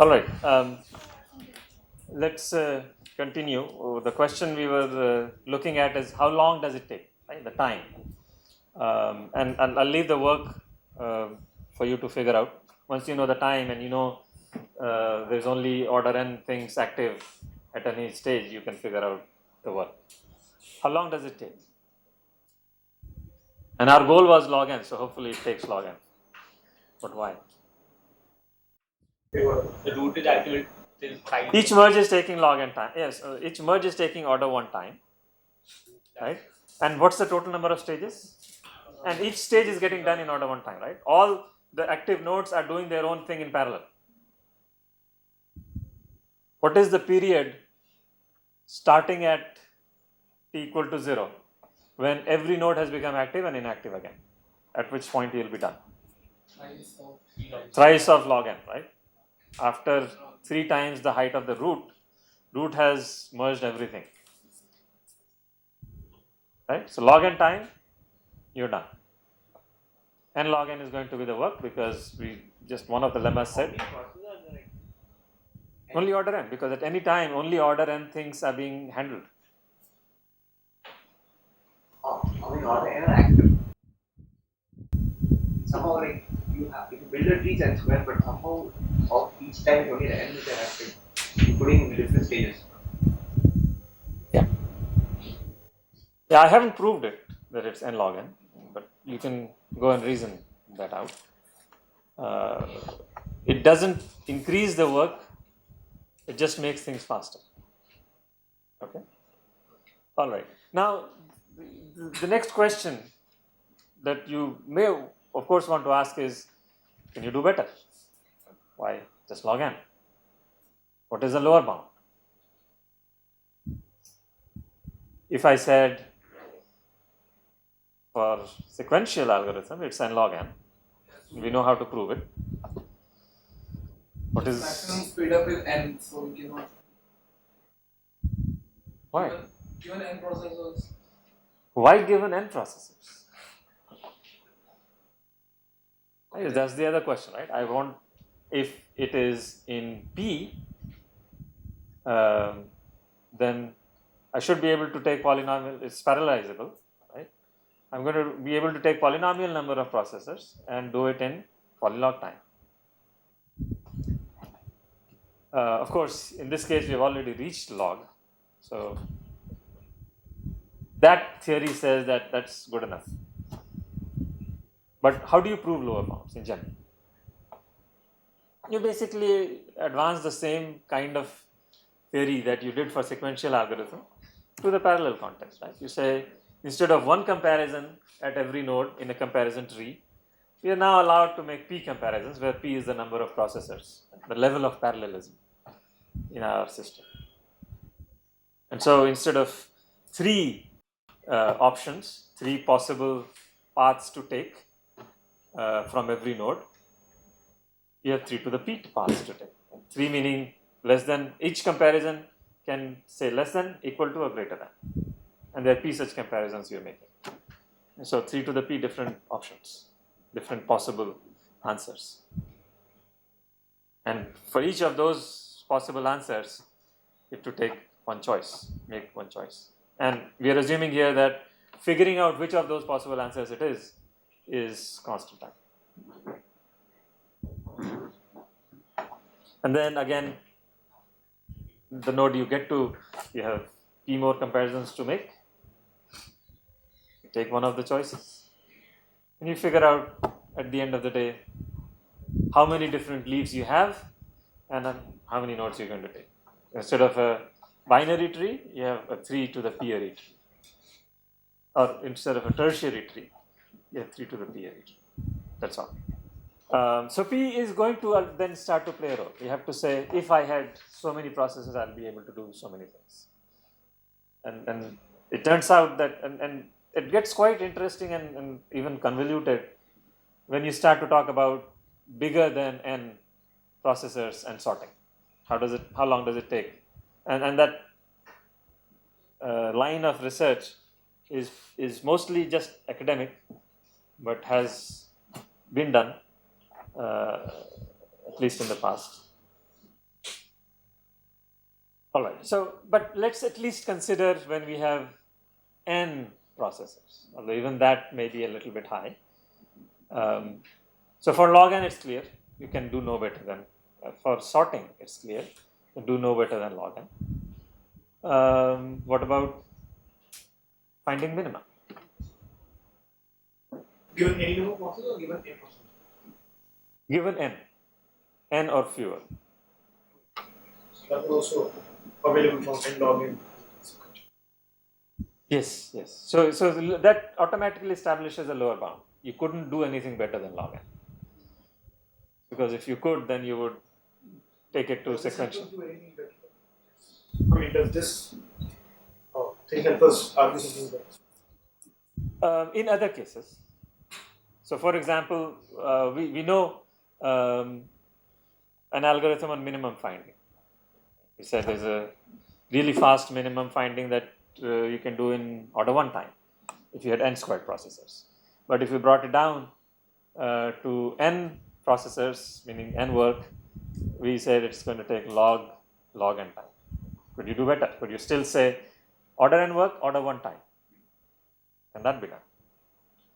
All right. Let's continue. The question we were looking at is how long does it take, right? The time. And I'll leave the work for you to figure out. Once you know the time and you know there's only order n things active at any stage, you can figure out the work. How long does it take? And our goal was log n, so hopefully it takes log n. But why? The root is activated till 5. Each merge is taking log n time. Yes, each merge is taking order 1 time, right? And what's the total number of stages? And each stage is getting done in order 1 time, right? All the active nodes are doing their own thing in parallel. What is the period starting at t equal to 0 when every node has become active and inactive again? At which point you will be done? Thrice of log n, right? After 3 times the height of the root has merged everything, right? So log n time, you're done. And log n is going to be the work because one of the lemmas said only order n, because at any time only order n things are being handled. Order n are active. Somehow like you build a tree and square, but somehow of each time only the n is active, including in different stages. Yeah, I haven't proved it that it's n log n, but you can go and reason that out. It doesn't increase the work, it just makes things faster. Okay? All right. Now, the next question that you may, of course, want to ask is, can you do better? Why just log n? What is the lower bound? If I said for sequential algorithm, it's n log n. We know how to prove it. What is maximum speed up is n, so we cannot. Why? Given n processors. Why given n processors? That's the other question, right? I want, if it is in P, then I should be able to take polynomial, it's parallelizable, right? I'm going to be able to take polynomial number of processors and do it in polylog time. Of course, in this case, we have already reached log, so that theory says that that's good enough. But how do you prove lower bounds in general? You basically advance the same kind of theory that you did for sequential algorithm to the parallel context, right? You say, instead of one comparison at every node in a comparison tree, we are now allowed to make P comparisons, where P is the number of processors, the level of parallelism in our system. And so instead of 3 options, 3 possible paths to take from every node, you have 3 to the p paths to take. 3 meaning less than, each comparison can say less than, equal to, or greater than. And there are p such comparisons you're making. And so 3 to the p different options, different possible answers. And for each of those possible answers, you have to take one choice, make one choice. And we are assuming here that figuring out which of those possible answers it is constant time. And then again, the node you get to, you have p more comparisons to make. You take one of the choices, and you figure out at the end of the day how many different leaves you have and how many nodes you're going to take. Instead of a binary tree, you have a 3 to the p array tree. Or instead of a tertiary tree, you have 3 to the p array tree. That's all. So P is going to then start to play a role. You have to say, if I had so many processes, I'll be able to do so many things. And it turns out that, and it gets quite interesting and even convoluted when you start to talk about bigger than n processors and sorting. How long does it take? And that line of research is mostly just academic, but has been done, at least in the past. All right. So, but let's at least consider when we have n processors, although even that may be a little bit high. So for log n, it's clear you can do no better than for sorting. It's clear you can do no better than log n. What about finding minima? Given any number of processes or given a process? Given n or fewer. That is also available from n log n. Yes, yes. So that automatically establishes a lower bound. You couldn't do anything better than log n. Because if you could, then you would take it to sequential. Do anything better? I mean, does this thing help us argue something better? In other cases, so for example, we know an algorithm on minimum finding. We said there's a really fast minimum finding that you can do in order 1 time if you had n squared processors. But if you brought it down to n processors, meaning n work, we said it's going to take log n time. Could you do better? Could you still say order n work, order 1 time? Can that be done?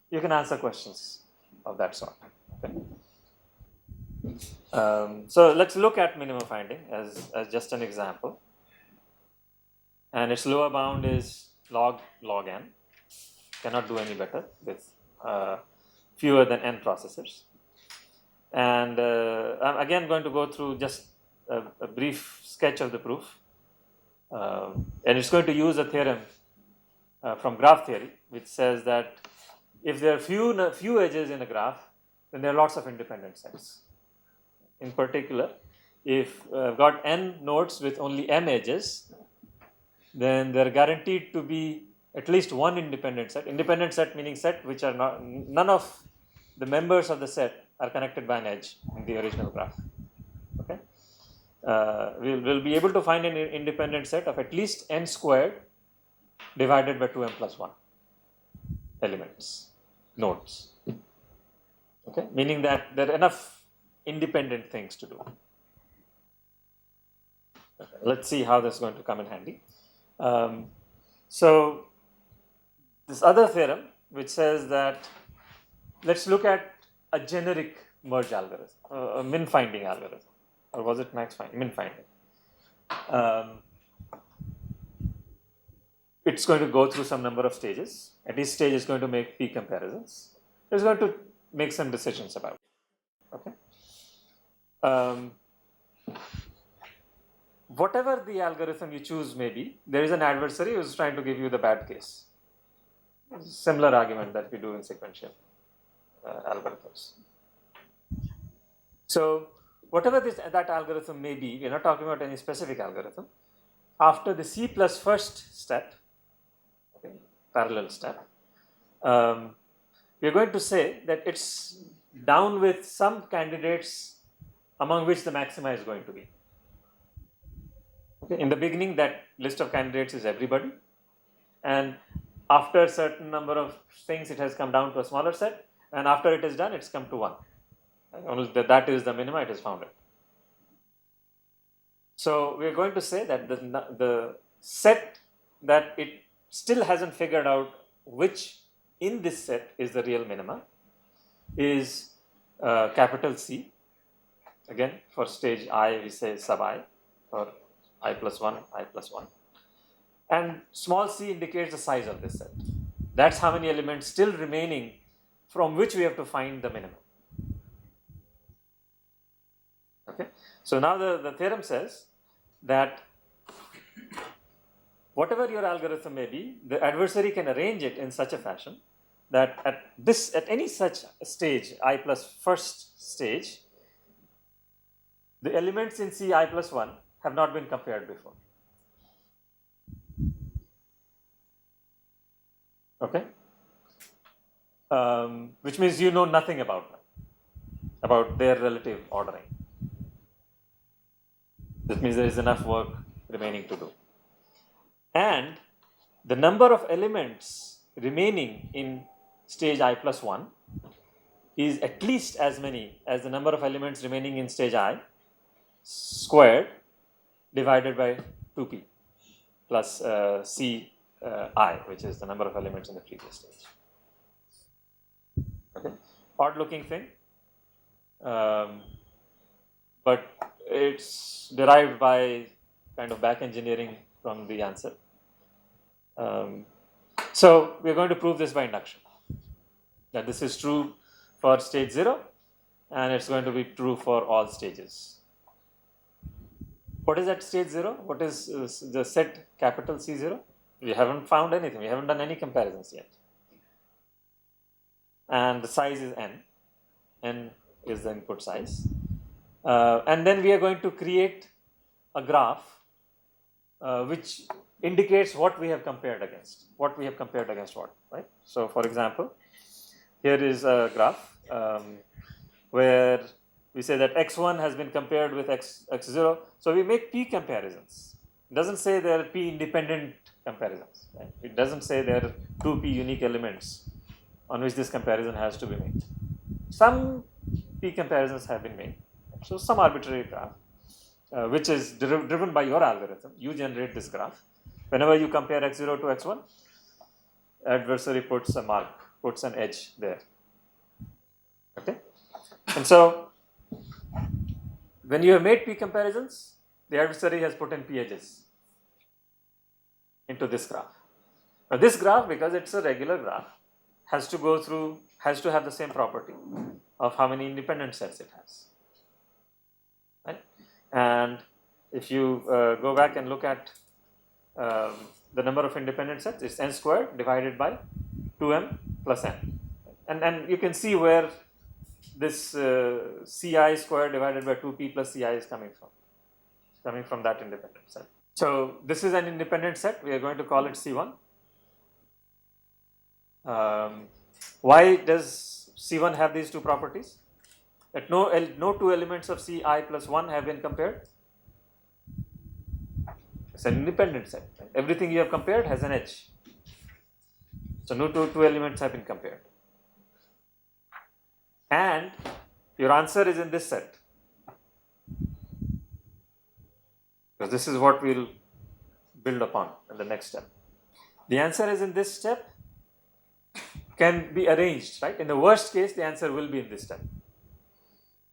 You can answer questions of that sort. Okay. So let's look at minimum finding as just an example. And its lower bound is log n. Cannot do any better with fewer than n processors. And I'm again going to go through just a brief sketch of the proof. And it's going to use a theorem from graph theory, which says that if there are few edges in a graph, then there are lots of independent sets. In particular, if I've got n nodes with only m edges, then there are guaranteed to be at least one independent set. Independent set meaning set which are not, none of the members of the set are connected by an edge in the original graph. Okay, we'll be able to find an independent set of at least n squared divided by 2m plus 1 elements, nodes. Okay, meaning that there are enough independent things to do. Okay, let's see how this is going to come in handy. So this other theorem which says that let's look at a generic merge algorithm, a min finding algorithm, or was it max finding? Min finding. It's going to go through some number of stages. At each stage is going to make p comparisons. It's going to make some decisions about it. Okay. Whatever the algorithm you choose may be, there is an adversary who is trying to give you the bad case. Similar argument that we do in sequential algorithms. So whatever that algorithm may be, we are not talking about any specific algorithm. After the C plus first step, okay, parallel step, we are going to say that it's down with some candidates among which the maxima is going to be. Okay. In the beginning, that list of candidates is everybody, and after a certain number of things, it has come down to a smaller set, and after it is done, it's come to 1. Only that is the minima, it is founded. So we are going to say that the set that it still hasn't figured out which in this set is the real minima is capital C. Again, for stage I, we say sub I, or I plus 1, I plus 1. And small c indicates the size of this set. That's how many elements still remaining from which we have to find the minimum. Okay. So now the theorem says that whatever your algorithm may be, the adversary can arrange it in such a fashion that at any such stage, I plus first stage, the elements in C I plus 1 have not been compared before. Okay, which means you know nothing about them, about their relative ordering. That means there is enough work remaining to do. And the number of elements remaining in stage I plus 1 is at least as many as the number of elements remaining in stage I squared divided by 2p plus ci, which is the number of elements in the previous stage. Okay, odd looking thing, but it's derived by kind of back engineering from the answer. So we're going to prove this by induction, that this is true for stage 0 and it's going to be true for all stages. What is at stage 0? What is the set capital C0? We haven't found anything, we haven't done any comparisons yet. And the size is n is the input size. And then we are going to create a graph which indicates what we have compared against. What, right? So for example, here is a graph where we say that x1 has been compared with x0. So we make p comparisons. It doesn't say there are p independent comparisons. Right? It doesn't say there are 2p unique elements on which this comparison has to be made. Some p comparisons have been made. So some arbitrary graph, which is driven by your algorithm. You generate this graph. Whenever you compare x0 to x1, adversary puts a mark, puts an edge there. Okay, and so when you have made p comparisons, the adversary has put in p edges into this graph. Now this graph, because it's a regular graph, has to have the same property of how many independent sets it has. Right? And if you go back and look at the number of independent sets, it's n squared divided by 2m plus n. And you can see where this ci squared divided by 2p plus ci is coming from. It's coming from that independent set. So this is an independent set. We are going to call it C1. Why does C1 have these two properties? That no two elements of Ci plus 1 have been compared. It's an independent set. Right? Everything you have compared has an edge. So no two elements have been compared. And your answer is in this set. Because this is what we'll build upon in the next step. The answer is in this step, can be arranged, right? In the worst case, the answer will be in this step.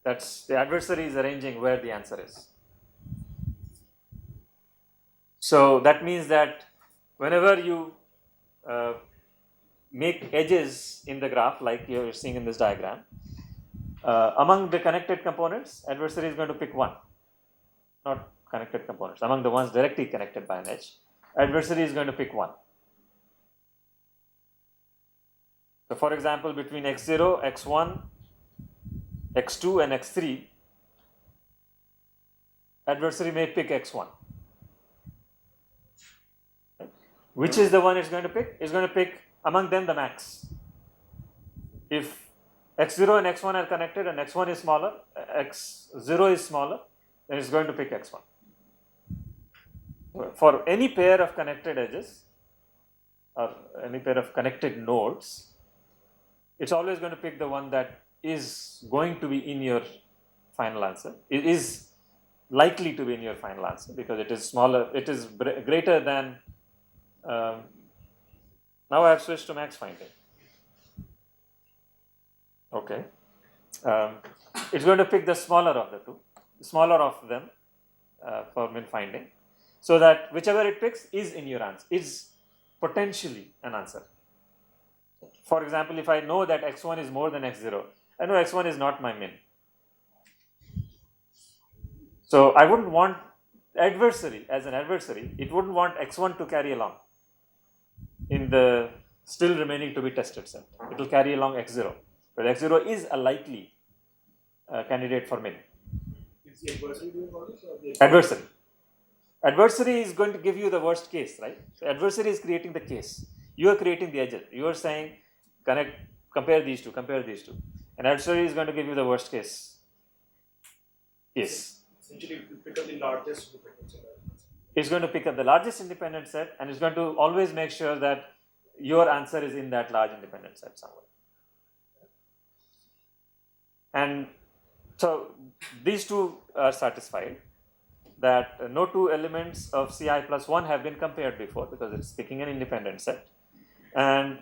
That's the adversary is arranging where the answer is. So that means that whenever you make edges in the graph, like you're seeing in this diagram, among the connected components, adversary is going to pick one, not connected components. Among the ones directly connected by an edge, adversary is going to pick one. So for example, between x0, x1, x2 and x3, adversary may pick x1. Which is the one it's going to pick? It's going to pick among them the max. If x0 and x1 are connected and x1 is smaller, x0 is smaller, then it's going to pick x1. For any pair of connected edges or any pair of connected nodes, it's always going to pick the one that is going to be in your final answer. It is likely to be in your final answer because it is smaller, it is greater than, now I have switched to max finding. Okay. It's going to pick the smaller of the two, smaller of them for min finding, so that whichever it picks is in your answer, is potentially an answer. For example, if I know that x1 is more than x0, I know x1 is not my min. So I wouldn't want adversary, as an adversary, it wouldn't want x1 to carry along in the still remaining to be tested set. It will carry along x0, but x0 is a likely candidate for min. Is the adversary doing all this or the Adversary. Adversary is going to give you the worst case, right? So adversary is creating the case. You are creating the edges. You are saying, compare these two. And adversary is going to give you the worst case. Yes. Essentially, it will pick up the largest independent set. It's going to pick up the largest independent set and it's going to always make sure that your answer is in that large independent set somewhere. And so these two are satisfied. that no two elements of Ci plus 1 have been compared before because it's picking an independent set. And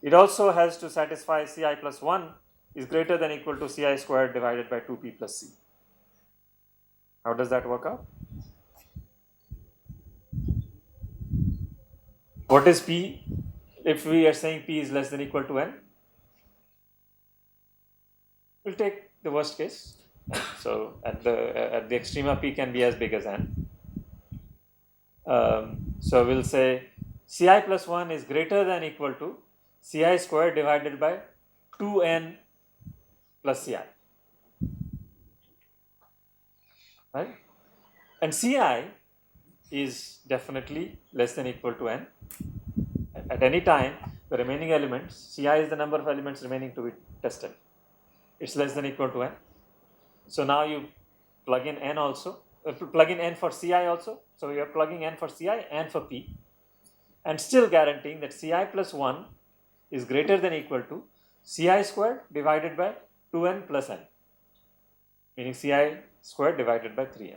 it also has to satisfy Ci plus 1 is greater than equal to Ci squared divided by 2p plus c. How does that work out? What is p if we are saying p is less than equal to n? We'll take the worst case. So at the extrema p can be as big as n. So we'll say Ci plus 1 is greater than equal to Ci squared divided by 2n plus Ci. Right? And Ci is definitely less than equal to n. At any time, the remaining elements, Ci is the number of elements remaining to be tested. It's less than equal to n. So now you plug in n also, plug in n for Ci also. So you are plugging n for Ci and for p, and still guaranteeing that Ci plus 1 is greater than equal to Ci squared divided by 2n plus n, meaning Ci squared divided by 3n.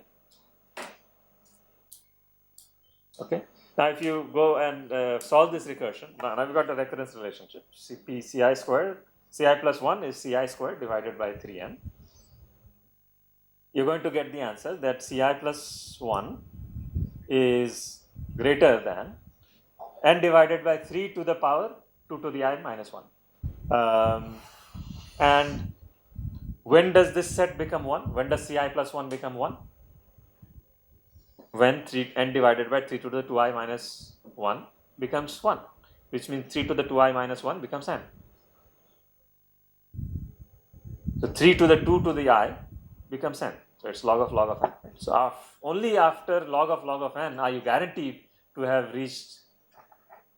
Okay. Now if you go and solve this recursion, now we've got a recurrence relationship. Ci squared, Ci plus 1 is Ci squared divided by 3n. You're going to get the answer that Ci plus 1 is greater than n divided by 3 to the power 2 to the I minus 1. And when does this set become 1? When does Ci plus 1 become 1? When n divided by 3 to the 2i minus 1 becomes 1, which means 3 to the 2i minus 1 becomes n. So 3 to the 2 to the I becomes n. So it's log of n. So only after log of n are you guaranteed to have reached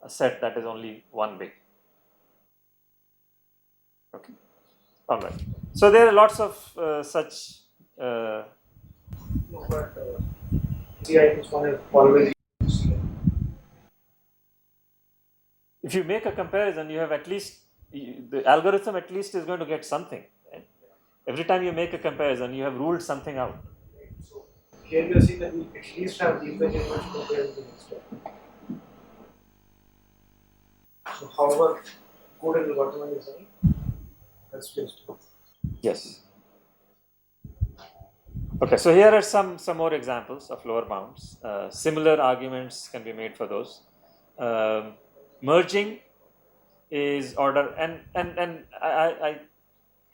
a set that is only 1 big. Okay. All right. So there are lots of such. No, but Ci plus 1 is always. If you make a comparison, you have at least, the algorithm at least is going to get something. Right? Every time you make a comparison, you have ruled something out. So here we are seeing that we at least have the equation much compared to the next step. So however good in the bottom line is saying, that's just. Yes. Okay, so here are some more examples of lower bounds. Similar arguments can be made for those. Merging is order, and I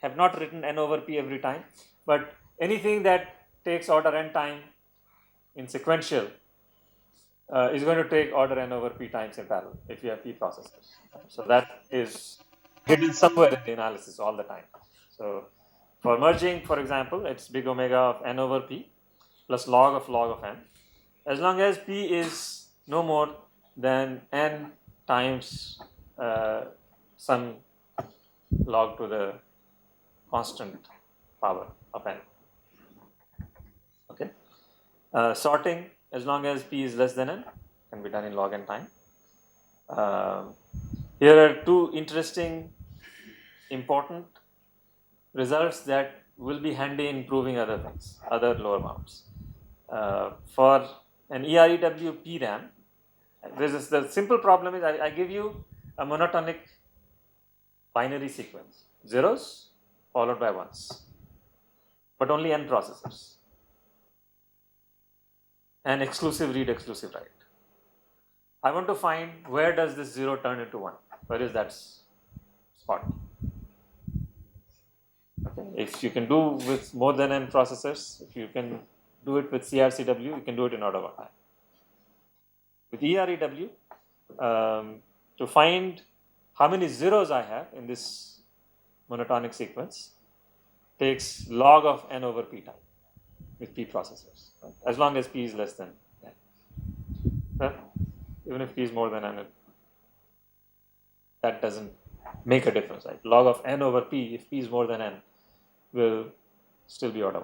have not written n over p every time, but anything that takes order n time in sequential is going to take order n over p times in parallel if you have p processors. So that is hidden somewhere in the analysis all the time. So for merging, for example, it's big omega of n over p plus log of n. As long as p is no more than n times some log to the constant power of n. Okay. Sorting, as long as p is less than n, can be done in log n time. Here are two interesting, important results that will be handy in proving other things, other lower bounds. For an EREW PRAM, the simple problem is I give you a monotonic binary sequence, zeros followed by ones, but only n processors, and exclusive read, exclusive write. I want to find where does this 0 turn into 1, where is that spot? Okay. If you can do with more than n processors, if you can do it with CRCW, you can do it in order of time. With EREW, to find how many zeros I have in this monotonic sequence takes log of n over p time with p processors, right? As long as p is less than n. Right? Even if p is more than n, that doesn't make a difference. Right? Log of n over p, if p is more than n, will still be order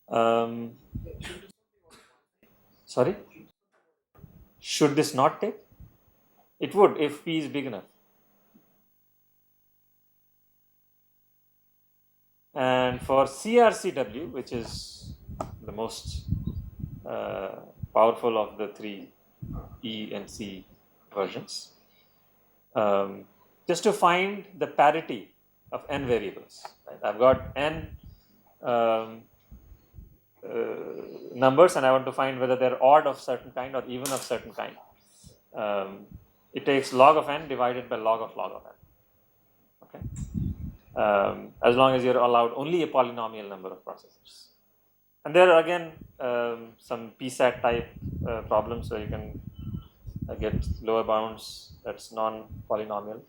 1. Sorry? Should this not take? It would if p is big enough. And for CRCW, which is the most powerful of the three E and C versions, just to find the parity of n variables. Right? I've got n numbers and I want to find whether they're odd of certain kind or even of certain kind. It takes log of n divided by log of n. Okay. As long as you're allowed only a polynomial number of processors. And there are again some PSAT type problems where you can get lower bounds that's non-polynomial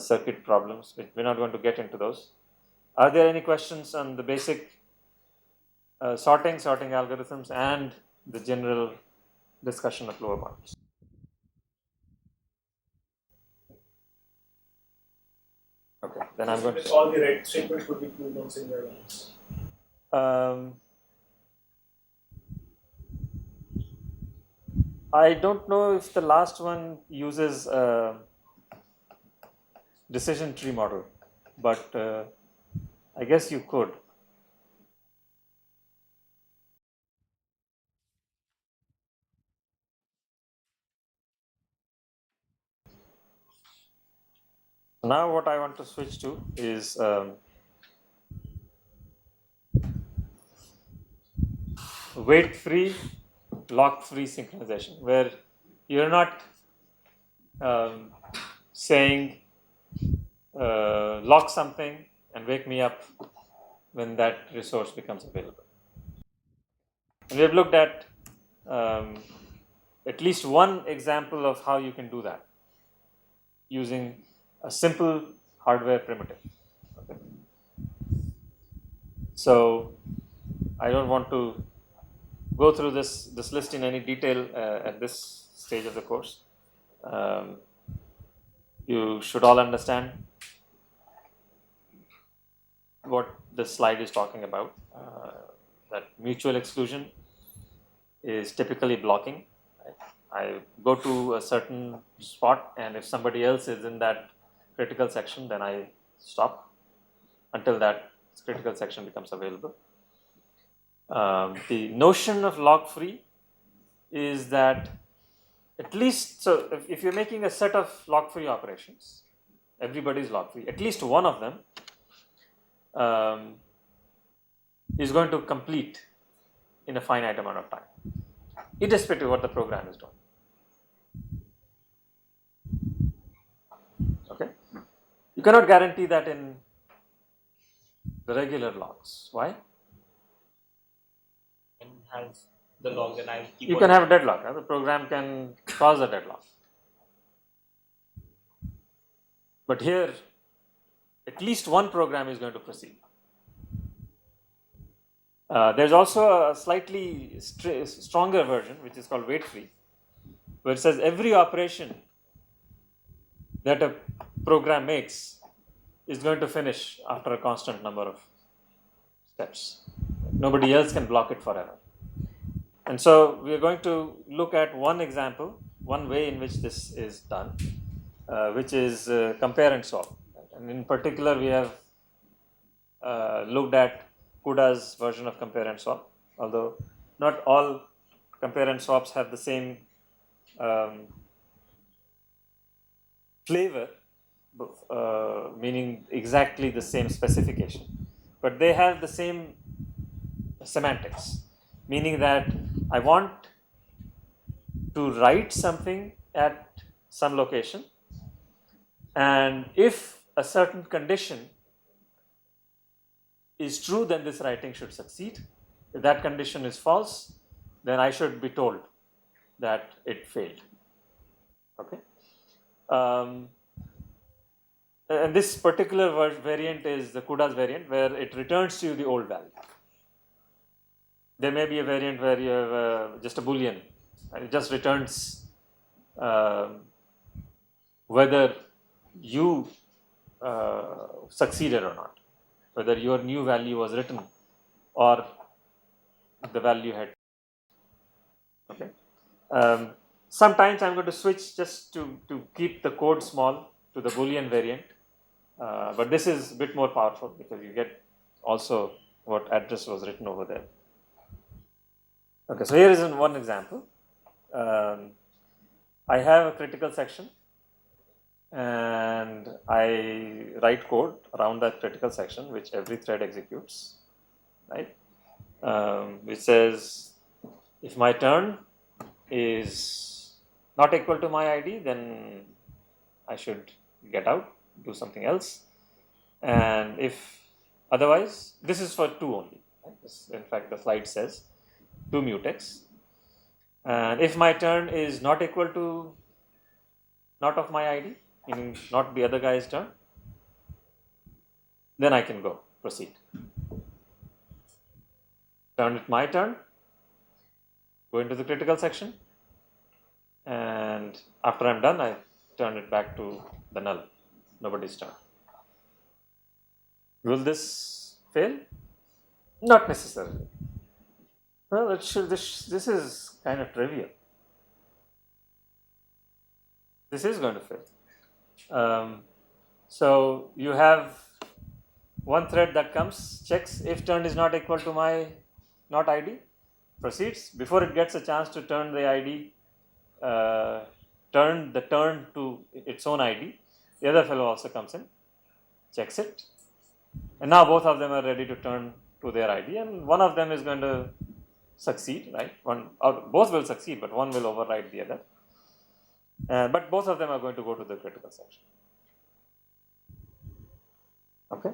circuit problems. We're not going to get into those. Are there any questions on the basic sorting algorithms and the general discussion of lower bounds? Okay, then I'm going to... All the right statements would be proved on singular lines. I don't know if the last one uses decision tree model, but I guess you could. Now what I want to switch to is weight-free, lock-free synchronization, where you're not saying lock something and wake me up when that resource becomes available. And we've looked at least one example of how you can do that using a simple hardware primitive. Okay. So I don't want to go through this list in any detail at this stage of the course. You should all understand what this slide is talking about. That mutual exclusion is typically blocking. Right? I go to a certain spot, and if somebody else is in that critical section, then I stop until that critical section becomes available. The notion of lock-free is that at least, so if you're making a set of lock-free operations, everybody is lock-free, at least one of them is going to complete in a finite amount of time, irrespective of what the program is doing. Okay, you cannot guarantee that in the regular logs. Why? And has the log, and I keep You on can have a deadlock. The program can cause a deadlock. But here, at least one program is going to proceed. There's also a slightly stronger version, which is called weight-free, where it says every operation that a program makes is going to finish after a constant number of steps. Nobody else can block it forever. And so we are going to look at one example, one way in which this is done, which is compare and swap. And in particular, we have looked at CUDA's version of compare and swap, although not all compare and swaps have the same flavor, meaning exactly the same specification, but they have the same semantics, meaning that I want to write something at some location, and if a certain condition is true, then this writing should succeed. If that condition is false, then I should be told that it failed. Okay. And this particular variant is the CUDA's variant, where it returns to you the old value. There may be a variant where you have just a boolean, and it just returns whether you succeeded or not, whether your new value was written or the value had. Okay. Sometimes I'm going to switch just to keep the code small to the boolean variant, but this is a bit more powerful because you get also what address was written over there. Okay, so here is one example. I have a critical section and I write code around that critical section which every thread executes, right? Which says if my turn is not equal to my ID, then I should get out, do something else, and if otherwise, this is for 2 only. Right? This, in fact, the slide says 2 mutex, and if my turn is not equal to not of my ID, meaning not the other guy's turn, then I can go proceed. Turn it my turn, go into the critical section, and after I'm done, I turn it back to the null, nobody's turn. Will this fail? Not necessarily. Well, this is kind of trivial. This is going to fail. So you have one thread that comes, checks if turn is not equal to my not ID, proceeds. Before it gets a chance to turn the ID, turn the turn to its own ID, the other fellow also comes in, checks it, and now both of them are ready to turn to their ID, and one of them is going to succeed, right? One or both will succeed, but one will override the other. But both of them are going to go to the critical section. Okay.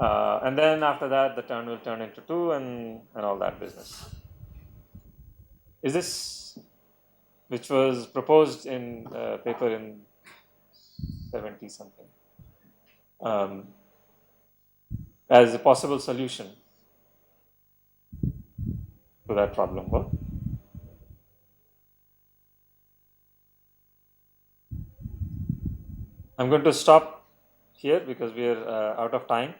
And then after that, the turn will turn into 2 and all that business. Is this, which was proposed in a paper in 70 something, as a possible solution to that problem? Well, I'm going to stop here because we are out of time,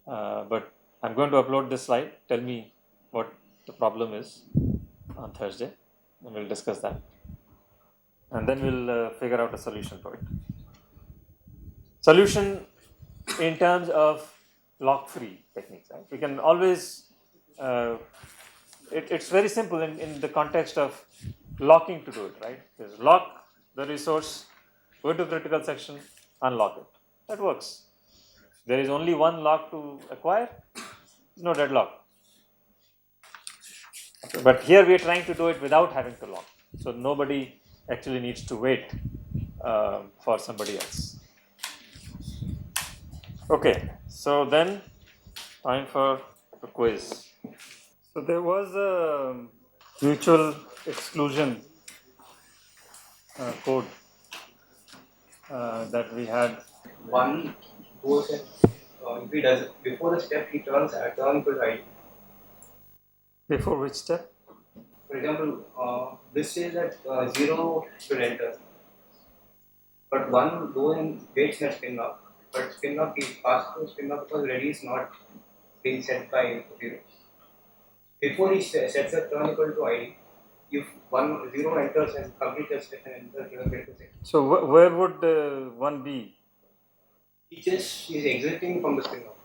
but I'm going to upload this slide. Tell me what the problem is on Thursday, and we'll discuss that, and then we'll figure out a solution to it. Solution in terms of lock-free techniques, right? We can always, it's very simple in the context of locking to do it, right? Just lock the resource, go to critical section, unlock it. That works. There is only one lock to acquire, no deadlock. Okay, but here we are trying to do it without having to lock. So nobody actually needs to wait for somebody else. Okay, so then time for the quiz. So there was a mutual exclusion code that we had. One goes and if he does before the step he turns turn equal to ID. Before which step? For example, this says that 0 should enter, but one will go and waits in a spin lock. But spin lock is passed to spin lock because ready is not being set by 0. Before he sets a turn equal to ID, if 0 enters and completes the step and enters the critical section. So where would 1 be? He just is exiting from the spin lock.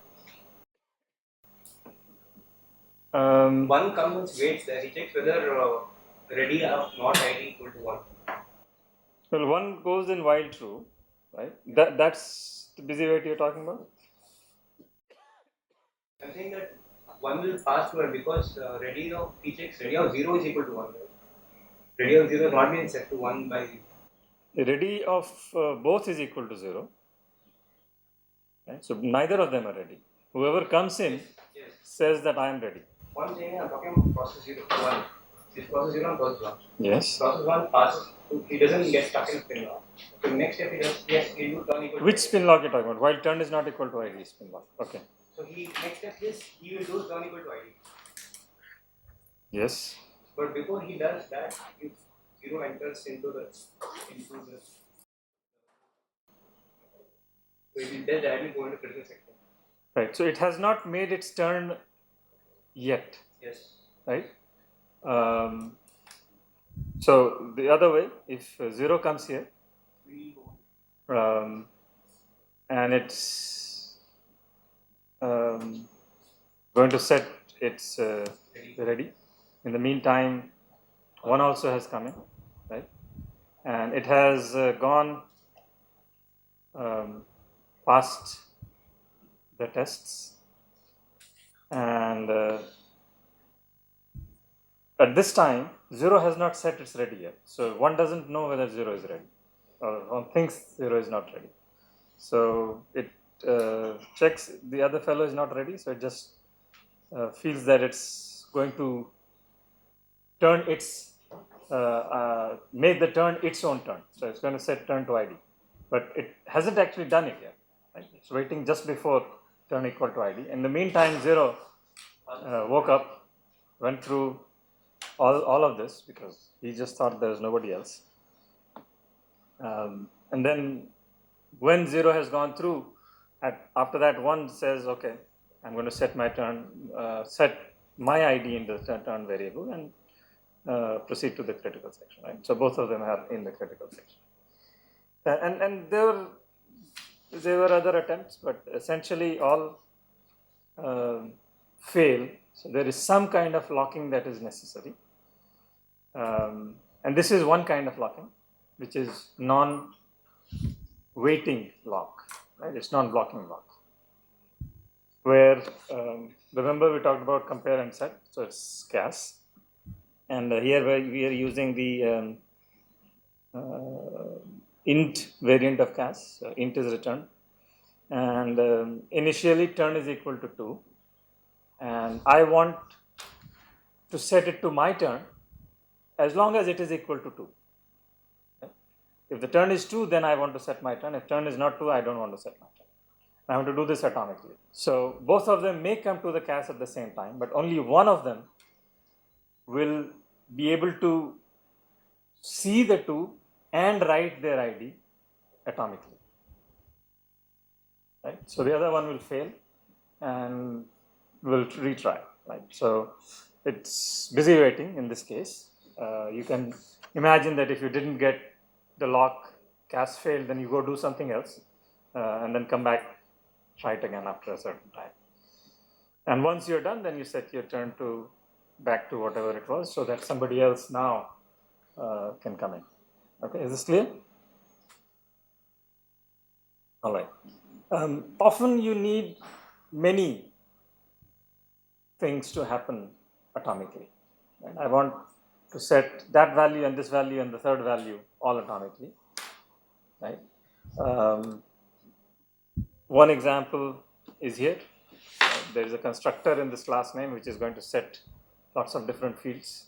One comes, waits there, he checks whether ready or not ID equal to 1. Well, 1 goes in while true, right? That's the busy wait you're talking about? I'm saying that 1 will pass to it because ready of he checks ready of 0 is equal to 1. Right? Ready of 0 is not being set to 1 by 0. Ready of both is equal to 0. Right? So neither of them are ready. Whoever comes in says that I am ready. One thing I'm talking about process 0 1. This process 0 and process 1. Yes. Process 1 passes, he doesn't get stuck in spin lock. So next step he does, yes, he will turn equal to Which spin lock you're talking about? While turn is not equal to ID spin lock. Okay. So next step is he will do turn equal to ID. Yes. But before he does that, if 0 enters into the so it will then directly go into critical section. Right. So it has not made its turn yet. Yes. Right. So the other way, if 0 comes here, and it's going to set its ready. In the meantime, 1 also has come in, right? And it has gone past the tests, and at this time 0 has not set its ready yet. So 1 doesn't know whether 0 is ready, or 1 thinks 0 is not ready. So it checks the other fellow is not ready, so it just feels that it's going to turn its make the turn its own turn. So it's going to set turn to ID, but it hasn't actually done it yet. Right? It's waiting just before turn equal to ID. In the meantime, 0 woke up, went through all of this because he just thought there was nobody else, and then when 0 has gone through, after that 1 says, okay, I'm going to set my turn, set my ID in the turn variable, and proceed to the critical section, right? So both of them are in the critical section. And there were other attempts, but essentially all fail. So there is some kind of locking that is necessary. And this is one kind of locking, which is non-waiting lock, right? It's non-blocking lock. Where, remember we talked about compare and set, so it's CAS. And here we are using the int variant of CAS, so int is returned. And initially turn is equal to 2. And I want to set it to my turn as long as it is equal to 2. Okay? If the turn is 2, then I want to set my turn. If turn is not 2, I don't want to set my turn. I want to do this atomically. So both of them may come to the CAS at the same time, but only one of them will be able to see the 2 and write their ID atomically. Right? So the other one will fail and will retry. Right? So it's busy waiting in this case. You can imagine that if you didn't get the lock, CAS failed, then you go do something else and then come back, try it again after a certain time. And once you're done, then you set your turn to back to whatever it was, so that somebody else now can come in. Okay, is this clear? All right. Often you need many things to happen atomically. Right? I want to set that value and this value and the third value all atomically. Right? One example is here. There is a constructor in this class name which is going to set lots of different fields.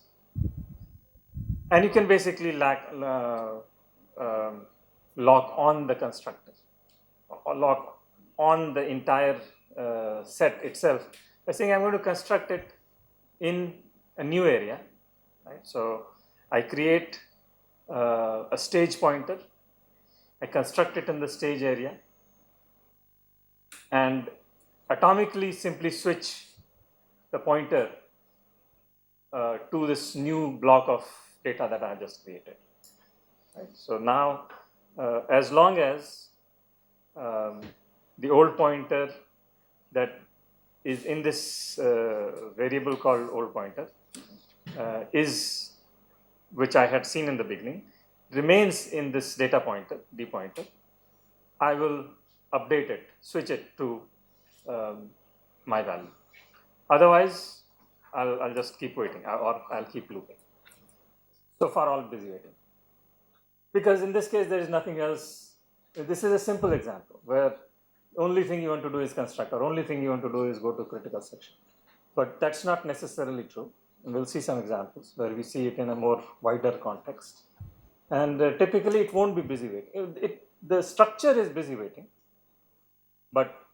And you can basically lock on the constructor, or lock on the entire set itself by saying I'm going to construct it in a new area. Right? So I create a stage pointer, I construct it in the stage area, and atomically simply switch the pointer to this new block of data that I just created. Right? So now, as long as the old pointer that is in this variable called old pointer which I had seen in the beginning, remains in this data pointer, D pointer, I will update it, switch it to my value. Otherwise, I'll just keep waiting, or I'll keep looping. So far, all busy waiting. Because in this case, there is nothing else. This is a simple example where the only thing you want to do is construct, or only thing you want to do is go to critical section. But that's not necessarily true. And we'll see some examples where we see it in a more wider context. And typically, it won't be busy waiting. The structure is busy waiting, but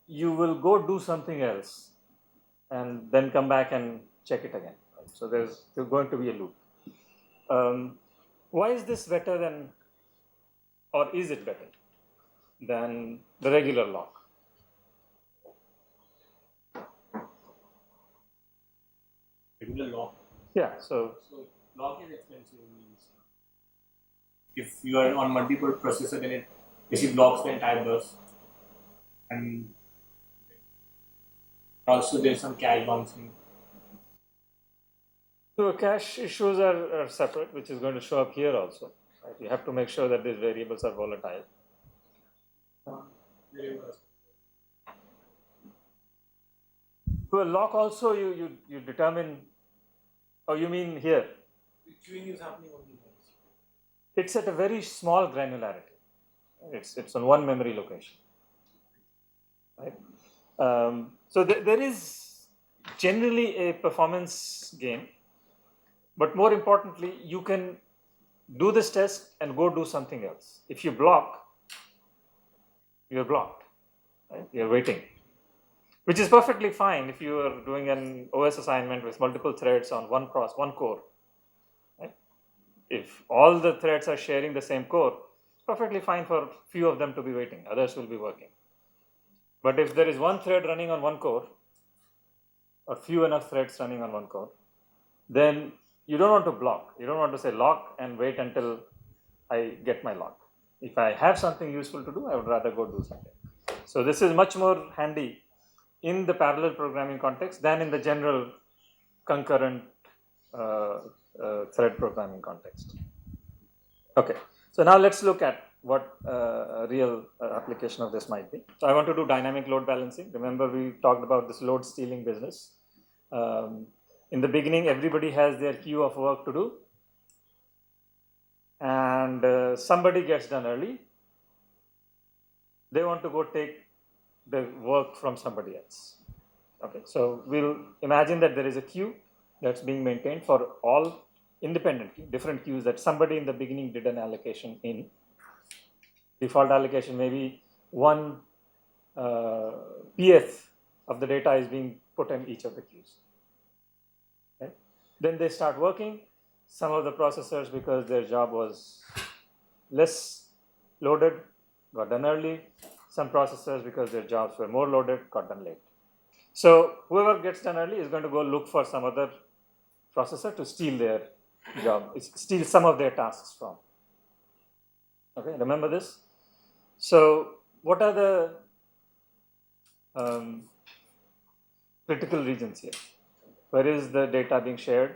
you will go do something else and then come back and check it again. Right? So there's going to be a loop. Why is this better than, or is it better than the regular lock? Regular lock. Yeah, so Lock is expensive means if you are on multiple processor, then it basically blocks the entire bus. And Also, there's some cache bouncing. So cache issues are separate, which is going to show up here also. Right? You have to make sure that these variables are volatile. To a lock also you determine, oh you mean here? The queuing is happening on the nodes. It's at a very small granularity. It's on one memory location. Right? So there is generally a performance gain, but more importantly, you can do this test and go do something else. If you block, you're blocked, right? You're waiting, which is perfectly fine if you are doing an OS assignment with multiple threads on one core. Right? If all the threads are sharing the same core, it's perfectly fine for few of them to be waiting, others will be working. But if there is one thread running on one core, or few enough threads running on one core, then you don't want to block. You don't want to say lock and wait until I get my lock. If I have something useful to do, I would rather go do something. So this is much more handy in the parallel programming context than in the general concurrent thread programming context. Okay, so now let's look at what a real application of this might be. So I want to do dynamic load balancing. Remember we talked about this load stealing business. In the beginning, everybody has their queue of work to do, and somebody gets done early. They want to go take the work from somebody else. Okay, so we'll imagine that there is a queue that's being maintained for all independent queue, different queues that somebody in the beginning did an allocation in. Default allocation, maybe one pth of the data is being put in each of the queues. Okay. Then they start working. Some of the processors, because their job was less loaded, got done early. Some processors, because their jobs were more loaded, got done late. So whoever gets done early is going to go look for some other processor to steal their job, steal some of their tasks from. Okay, remember this? So what are the critical regions here? Where is the data being shared?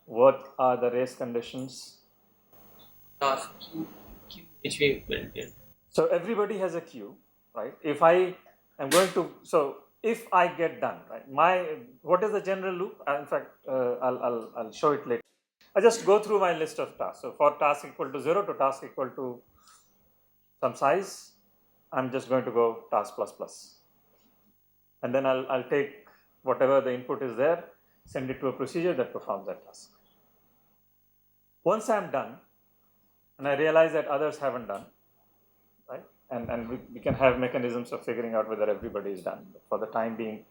What are the race conditions? Task queue which we built in. So everybody has a queue, right? If I am going to, so if I get done, right? What is the general loop? In fact, I'll show it later. I just go through my list of tasks. So for task equal to 0 to task equal to some size, I'm just going to go task plus plus. And then I'll take whatever the input is there, send it to a procedure that performs that task. Once I'm done, and I realize that others haven't done, right? And we can have mechanisms of figuring out whether everybody is done. But for the time being,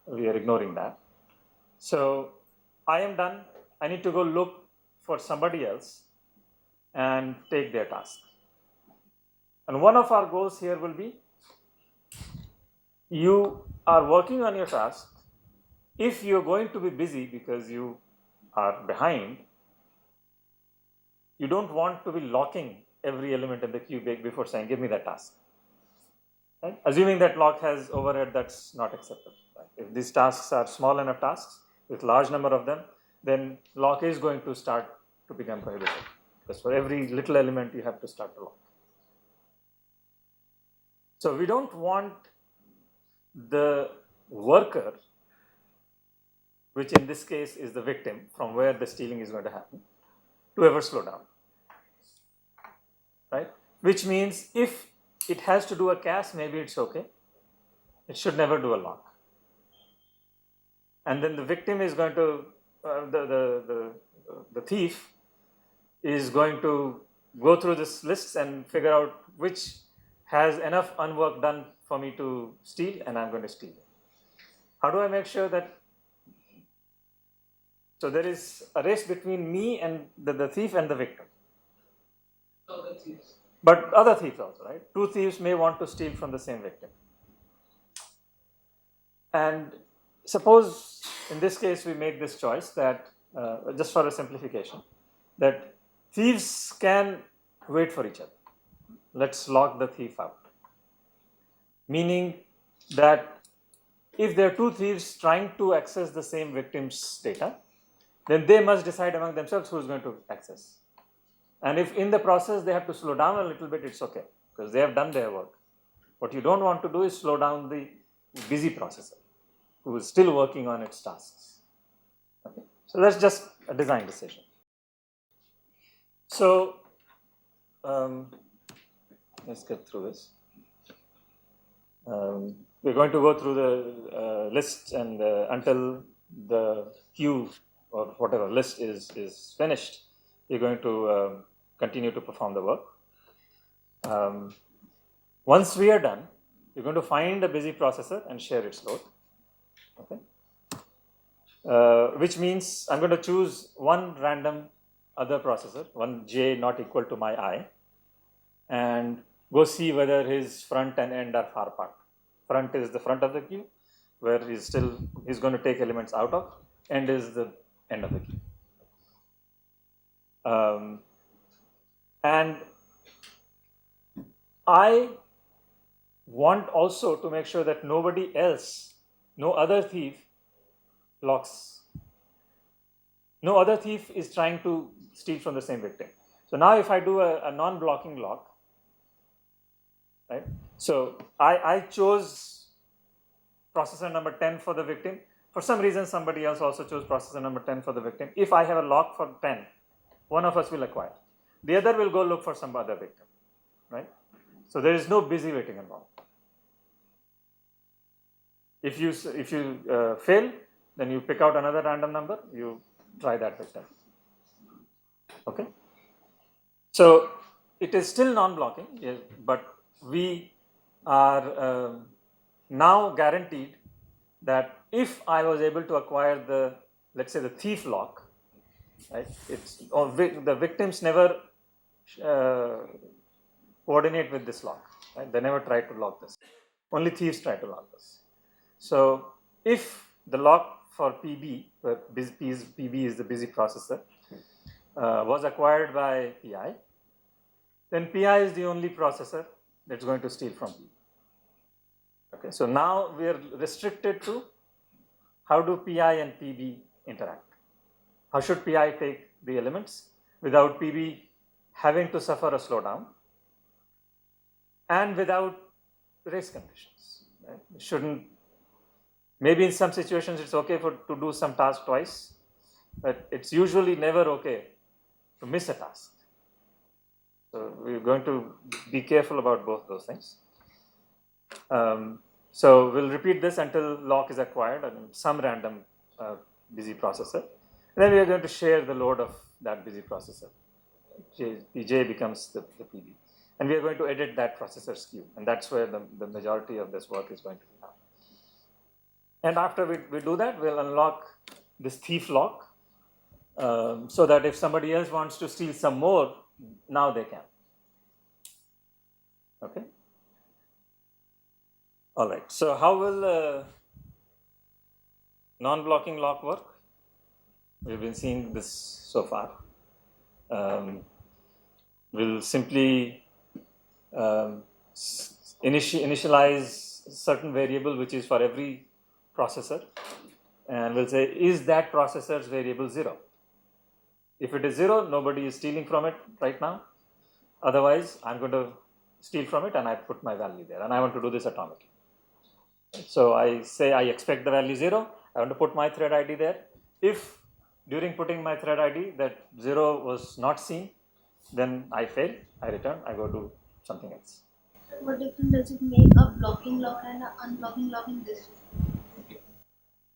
we are ignoring that. So I am done. I need to go look for somebody else and take their task. And one of our goals here will be, you are working on your task. If you're going to be busy because you are behind, you don't want to be locking every element in the queue before saying, give me that task. Right? Assuming that lock has overhead, that's not acceptable. Right? If these tasks are small enough tasks with large number of them, then lock is going to start to become prohibited. Because for every little element, you have to start to lock. So we don't want the worker, which in this case is the victim from where the stealing is going to happen, to ever slow down, right? Which means if it has to do a cache, maybe it's okay. It should never do a lock. And then the victim is going to, the thief is going to go through this list and figure out which has enough unwork done for me to steal, and I'm going to steal it. How do I make sure that? So there is a race between me and the thief and the victim. Other thieves. But other thieves also, right? Two thieves may want to steal from the same victim. And suppose in this case we make this choice that, just for a simplification, that thieves can wait for each other. Let's lock the thief out. Meaning that if there are two thieves trying to access the same victim's data, then they must decide among themselves who is going to access. And if in the process they have to slow down a little bit, it's okay, because they have done their work. What you don't want to do is slow down the busy processor who is still working on its tasks. Okay? So that's just a design decision. So let's get through this. We're going to go through the list, and until the queue or whatever list is finished, you're going to continue to perform the work. Once we are done, you're going to find a busy processor and share its load. Okay? Which means I'm going to choose one random other processor, one j not equal to my I, and go see whether his front and end are far apart. Front is the front of the queue, where he's going to take elements out of. End is the end of the queue. And I want also to make sure that nobody else, no other thief locks. No other thief is trying to steal from the same victim. So now if I do a non-blocking lock, right? So I chose processor number 10 for the victim. For some reason, somebody else also chose processor number 10 for the victim. If I have a lock for 10, one of us will acquire. The other will go look for some other victim, right? So there is no busy waiting involved. If you fail, then you pick out another random number, you try that victim. Okay? So it is still non-blocking, yes, but we are now guaranteed that if I was able to acquire the, let's say, the thief lock, right? The victims never coordinate with this lock, right? They never try to lock this. Only thieves try to lock this. So if the lock for PB, where PB is the busy processor, was acquired by PI, then PI is the only processor that's going to steal from PB. Okay, so now we are restricted to how do PI and PB interact. How should PI take the elements without PB having to suffer a slowdown and without race conditions. Right? Shouldn't, maybe in some situations it's okay to do some task twice, but it's usually never okay to miss a task. So we're going to be careful about both those things. So we'll repeat this until lock is acquired on some random busy processor. And then we are going to share the load of that busy processor. Pj becomes the PB. And we are going to edit that processor's queue. And that's where the majority of this work is going to be done. And after we do that, we'll unlock this thief lock so that if somebody else wants to steal some more, now they can. Okay? All right. So how will non-blocking lock work? We've been seeing this so far. We'll simply initialize certain variable which is for every processor, and we'll say, is that processor's variable 0? If it is 0, nobody is stealing from it right now. Otherwise, I'm going to steal from it and I put my value there, and I want to do this atomically. So I say I expect the value 0, I want to put my thread ID there. If during putting my thread ID that 0 was not seen, then I fail, I return, I go do something else. What difference does it make a blocking lock and an unblocking lock in this?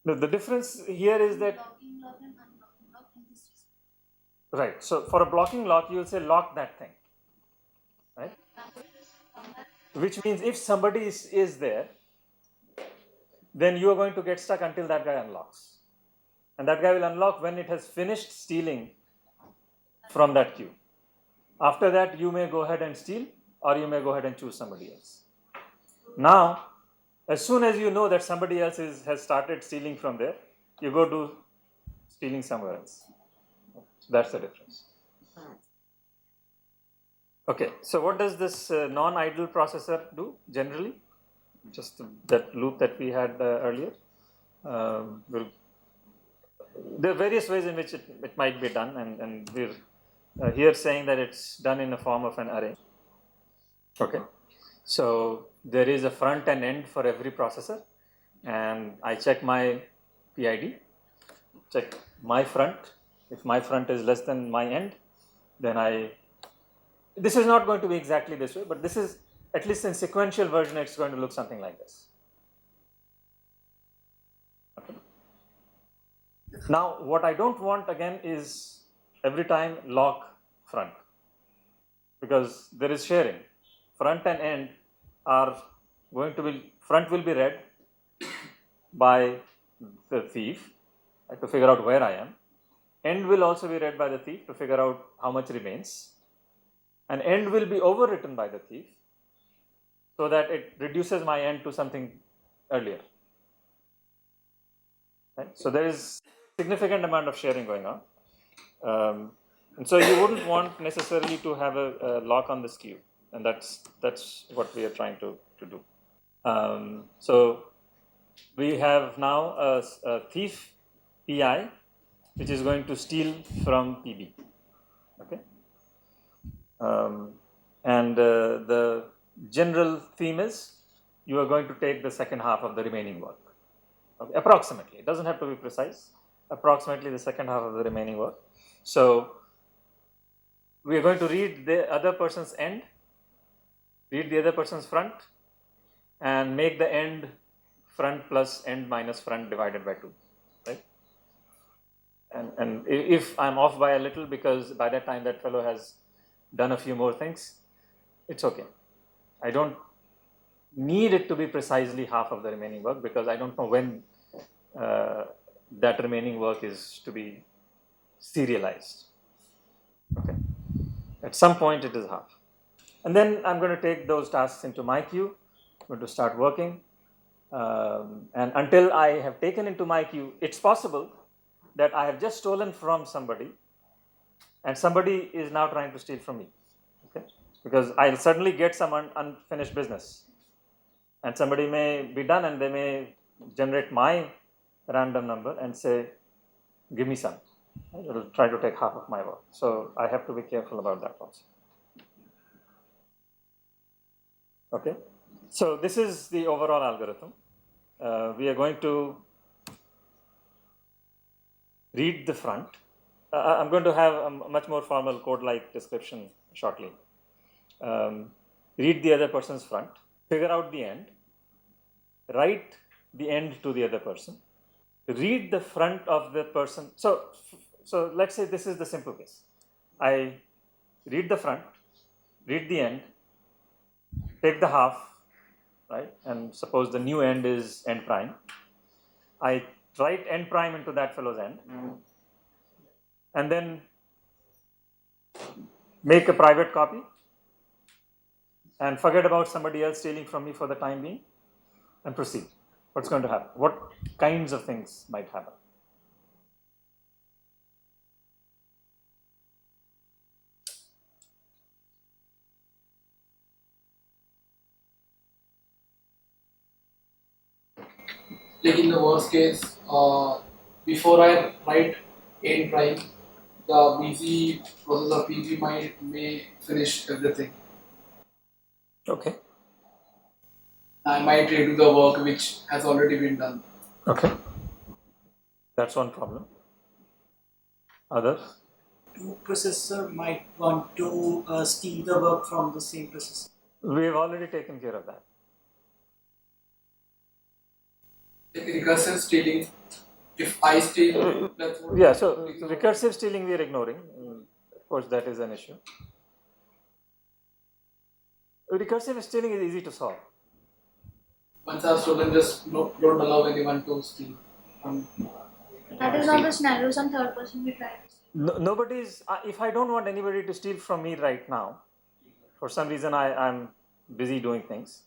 The difference here is that Blocking lock and unblocking lock in this. right. So for a blocking lock, you will say lock that thing, right? Which means if somebody is there, then you are going to get stuck until that guy unlocks. And that guy will unlock when it has finished stealing from that queue. After that, you may go ahead and steal, or you may go ahead and choose somebody else. Now, as soon as you know that somebody else has started stealing from there, you go do stealing somewhere else. That's the difference. Okay, so what does this non-idle processor do generally? just that loop that we had earlier. There are various ways in which it might be done, and we're here saying that it's done in the form of an array. Okay, so there is a front and end for every processor, and I check my PID, check my front. If my front is less than my end, then this is not going to be exactly this way, but this is, at least in sequential version, it's going to look something like this. Okay. Now, what I don't want again is every time lock front, because there is sharing. Front and end are going to be, front will be read by the thief to figure out where I am. End will also be read by the thief to figure out how much remains. And end will be overwritten by the thief so that it reduces my end to something earlier. Right? So there is significant amount of sharing going on. And so you wouldn't want necessarily to have a lock on this queue. And that's what we are trying to do. So we have now a thief PI which is going to steal from PB. Okay. The general theme is you are going to take the second half of the remaining work. Okay. Approximately, it doesn't have to be precise, approximately the second half of the remaining work. So we are going to read the other person's end, read the other person's front, and make the end front plus end minus front divided by 2, right? And if I'm off by a little, because by that time that fellow has done a few more things, it's okay. I don't need it to be precisely half of the remaining work, because I don't know when that remaining work is to be serialized. Okay. At some point it is half. And then I'm going to take those tasks into my queue. I'm going to start working. And until I have taken into my queue, it's possible that I have just stolen from somebody and somebody is now trying to steal from me. Okay? Because I'll suddenly get some unfinished business. And somebody may be done and they may generate my random number and say, give me some. It will try to take half of my work. So I have to be careful about that also. Okay. So this is the overall algorithm. We are going to read the front. I'm going to have a much more formal code-like description shortly. Read the other person's front, figure out the end, write the end to the other person, read the front of the person. So let's say this is the simple case. I read the front, read the end, take the half, right? And suppose the new end is end prime. I write end prime into that fellow's end, and then make a private copy and forget about somebody else stealing from me for the time being and proceed. What's going to happen? What kinds of things might happen? Like in the worst case, before I write end prime, the busy process of PG may finish everything. Okay. I might redo the work which has already been done. Okay. That's one problem. Others? Two processor might want to steal the work from the same processor. We've already taken care of that. Like recursive stealing, if I steal, that's what. Yeah, so recursive stealing we are ignoring. Of course, that is an issue. Recursive stealing is easy to solve. Once I've stolen, just don't allow anyone to steal. That is not the scenario. Some third person will try this. Nobody's, if I don't want anybody to steal from me right now, for some reason I'm busy doing things,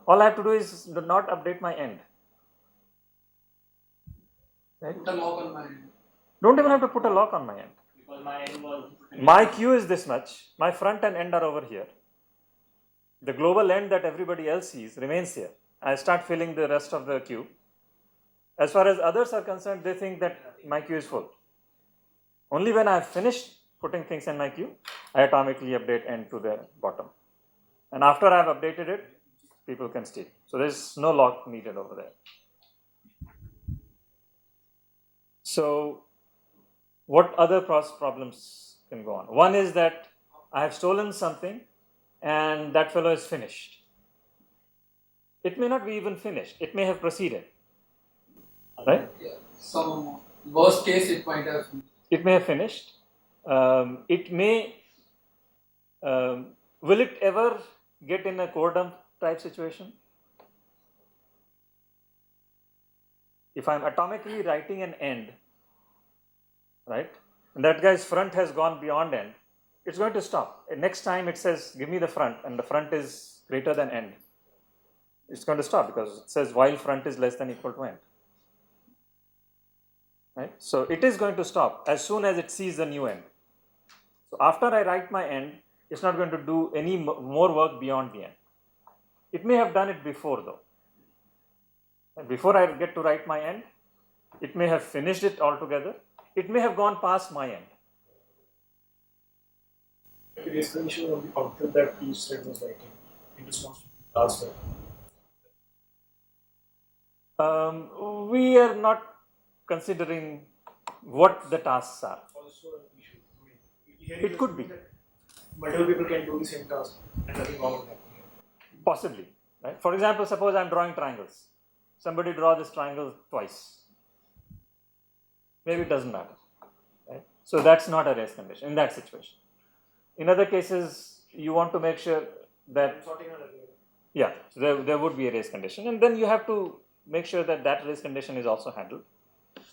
all I have to do is not update my end. Right? Put a lock on my end. Don't even have to put a lock on my end. Because my end was. My queue is this much, my front and end are over here. The global end that everybody else sees remains here. I start filling the rest of the queue. As far as others are concerned, they think that my queue is full. Only when I have finished putting things in my queue, I atomically update end to the bottom. And after I have updated it, people can steal. So there is no lock needed over there. So what other problems can go on? One is that I have stolen something and that fellow is finished. It may not be even finished. It may have proceeded. Right? Yeah. Some worst case it might have. It may have finished. It may. Will it ever get in a core dump type situation? If I'm atomically writing an end, right, and that guy's front has gone beyond end, it's going to stop. And next time it says, give me the front, and the front is greater than end, it's going to stop because it says while front is less than equal to end. Right? So it is going to stop as soon as it sees the new end. So after I write my end, it's not going to do any more work beyond the end. It may have done it before though. And before I get to write my end, it may have finished it altogether. It may have gone past my end. It is the issue of the output that each thread was writing in response to the task. We are not considering what the tasks are. Also an issue. I mean, here It could be. that multiple people can do the same task and nothing wrong with that. Possibly. Right? For example, suppose I'm drawing triangles. Somebody draw this triangle twice. Maybe it doesn't matter. Right? So that's not a race condition in that situation. In other cases, you want to make sure that, yeah, so there would be a race condition, and then you have to make sure that that race condition is also handled.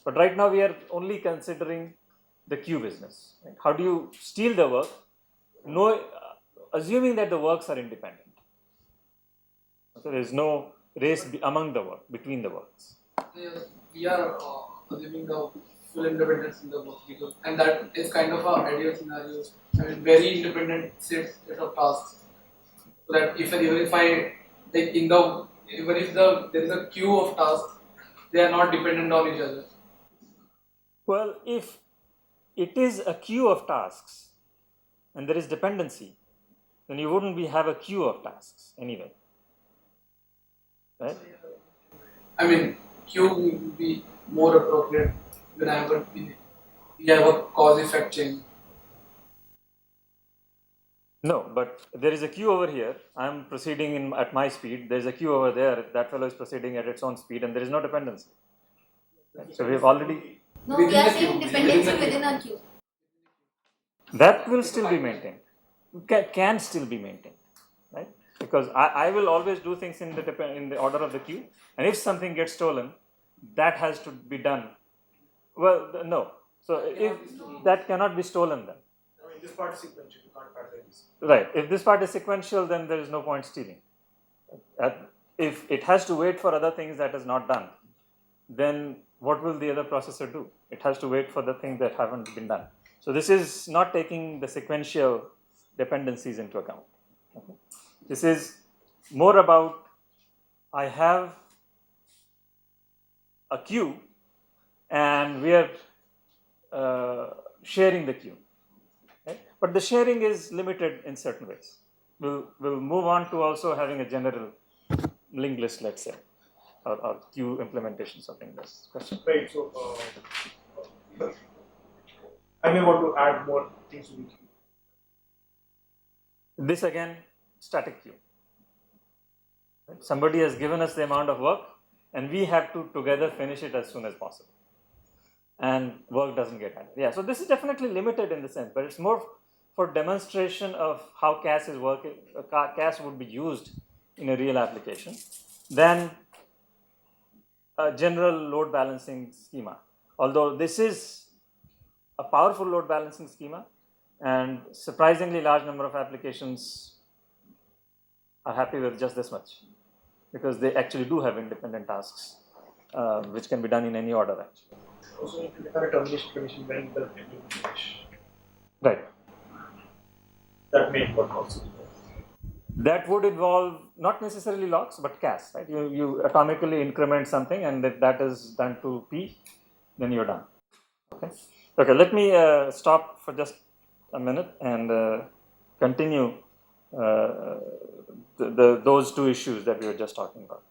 But right now we are only considering the queue business. Right? How do you steal the work? Assuming that the works are independent. So there is no race among the work, between the works. Yeah, we are assuming the full independence in the work because, and that is kind of an ideal scenario. I mean, very independent set of tasks. So that even if I like even if there is a queue of tasks, they are not dependent on each other. Well, if it is a queue of tasks and there is dependency, then you wouldn't have a queue of tasks anyway. Right? I mean, queue would be more appropriate when we have a cause-effect chain. No, but there is a queue over here. I am proceeding at my speed. There is a queue over there. That fellow is proceeding at its own speed, and there is no dependency. Right? So we have already. No, we are saying dependency within a queue. That will still be maintained. Can still be maintained, right? Because I will always do things in the order of the queue, and if something gets stolen, that has to be done. Well, no. So if that cannot be stolen, then. I mean, this part is sequential. You can't pattern this. Right. If this part is sequential, then there is no point stealing. If it has to wait for other things that is not done, then what will the other processor do? It has to wait for the things that haven't been done. So this is not taking the sequential dependencies into account. Okay. This is more about I have a queue and we are sharing the queue. Right? But the sharing is limited in certain ways. We'll move on to also having a general linked list, let's say, or queue implementation, something like this. Question? Right, so I may want to add more things to the queue. This again, static queue. Right? Somebody has given us the amount of work and we have to together finish it as soon as possible. And work doesn't get added. Yeah, so this is definitely limited in the sense, but it's more for demonstration of how CAS is working, CAS would be used in a real application than a general load balancing schema. Although this is a powerful load balancing schema, and surprisingly large number of applications are happy with just this much because they actually do have independent tasks which can be done in any order actually. Also, if you have a termination condition when the end will finish, Right. that may work also. That would involve not necessarily locks, but casts, right? You atomically increment something, and if that is done to P, then you're done. Okay. Okay. Let me stop for just a minute and continue those two issues that we were just talking about.